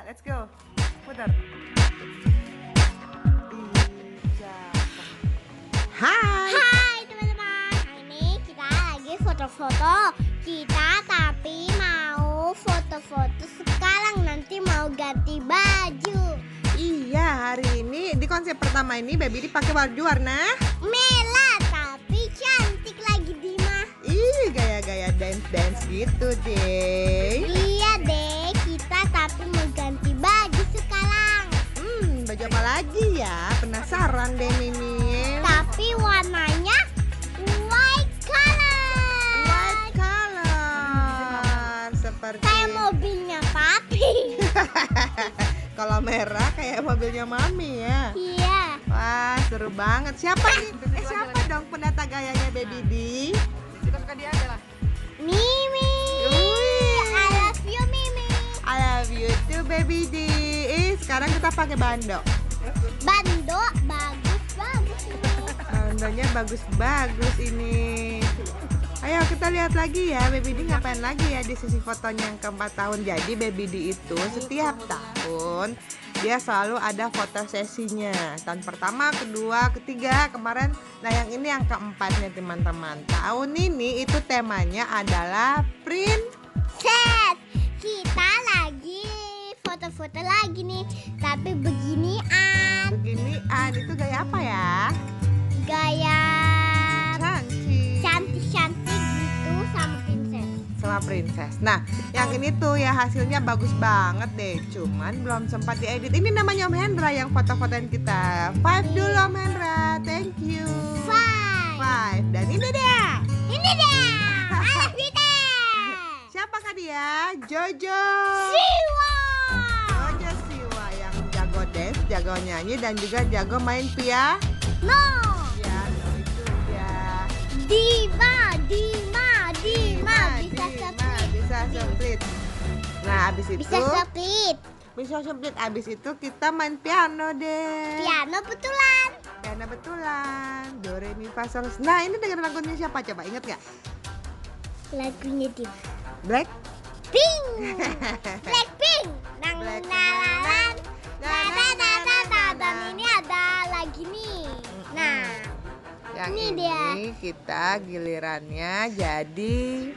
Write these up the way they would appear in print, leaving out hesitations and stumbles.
Let's go. Putar. Hai. Hai teman-teman, hari ini kita lagi foto-foto kita, tapi mau foto-foto sekarang, nanti mau ganti baju. Iya, hari ini di konsep pertama ini Baby dipakai baju warna Merah tapi cantik lagi Dima. ih, gaya-gaya dance gitu deh. Iya deh, kita tapi mau ganti baju sekarang. Baju apa lagi ya? Penasaran deh Mimin. Tapi warnanya white color. White color. Seperti Kayak mobilnya papi. kalau merah kayak mobilnya Mami ya. Iya. Wah, seru banget. Siapa nih? Siapa dong penata gayanya Baby D? Kita suka dia adalah Mimi. Wih. I love you Mimi. I love you too Baby D. Sekarang kita pakai bando. Bando bagus ini. Bandonya bagus-bagus ini. Ayo kita lihat lagi ya, Baby D ngapain lagi ya di sesi fotonya yang keempat tahun. Jadi Baby D itu setiap tahun dia selalu ada foto sesinya. Tahun pertama, kedua, ketiga, kemarin. Nah yang ini yang keempatnya teman-teman. Tahun ini itu temanya adalah Set. Kita lagi foto-foto lagi nih, tapi beginian. beginian. Itu gaya apa ya? Gaya Cantik. cantik-cantik gitu sama princess. Sama princess. Nah, yang ini tuh ya hasilnya bagus banget deh. Cuman belum sempat diedit. Ini namanya Om Hendra yang foto-fotoin kita. 5 dulu Om Hendra. Thank you. 5. Dan ini dia. Ini dia. Anak kita. Siapakah dia? Jojo. Siwa. Jojo Siwa yang jago dance, jago nyanyi dan juga jago main piano. No. Piano itu dia. Dima. Bisa split. Bisa split. Nah, abis itu Bisa split. bisa split. Abis itu kita main piano deh. Piano betulan. Piano betulan. Do re mi fa sol. Nah, ini dengan lagunya siapa coba? Ingat gak? Lagunya di Black. Pink. Blackpink. Nang Black. nalan. Dan ini ada lagi nih. Nah, Yang Ini ini dia. kita gilirannya jadi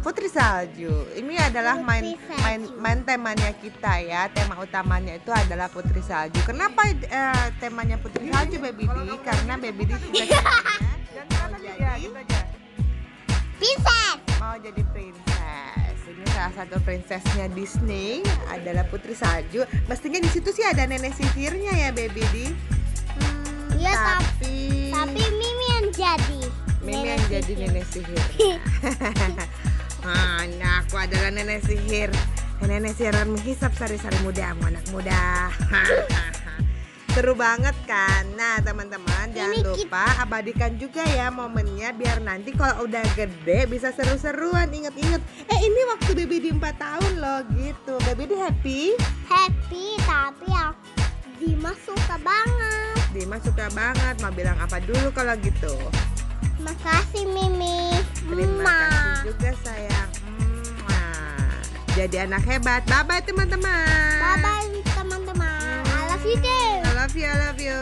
Putri Salju. Ini adalah Putri Salju. main temanya kita ya. Tema utamanya itu adalah Putri Salju. Kenapa temanya Putri Salju Baby D? Karena Baby D sudah dan kita tadi ya gitu aja. princess. mau jadi princess. Ini salah satu princessnya Disney adalah Putri Salju. Mestinya di situ sih ada nenek sihirnya ya Baby D. Iya, Tapi Mimi yang jadi. Mimi yang jadi nenek sihir. Nah, aku adalah nenek sihir. Nenek sihir akan menghisap sari-sari muda anak muda. Seru banget kan? Nah teman-teman jangan lupa abadikan juga ya momennya biar nanti kalau udah gede bisa seru-seruan. Ingat-ingat, ini waktu Baby di 4 tahun loh gitu. Baby di happy? Happy, tapi aku Dima suka banget. Dimas suka banget. Mau bilang apa dulu kalau gitu? Makasih Mimi. Terima kasih juga sayang. Jadi anak hebat. Bye-bye teman-teman. Bye bye teman-teman. I love you too. I love you, I love you.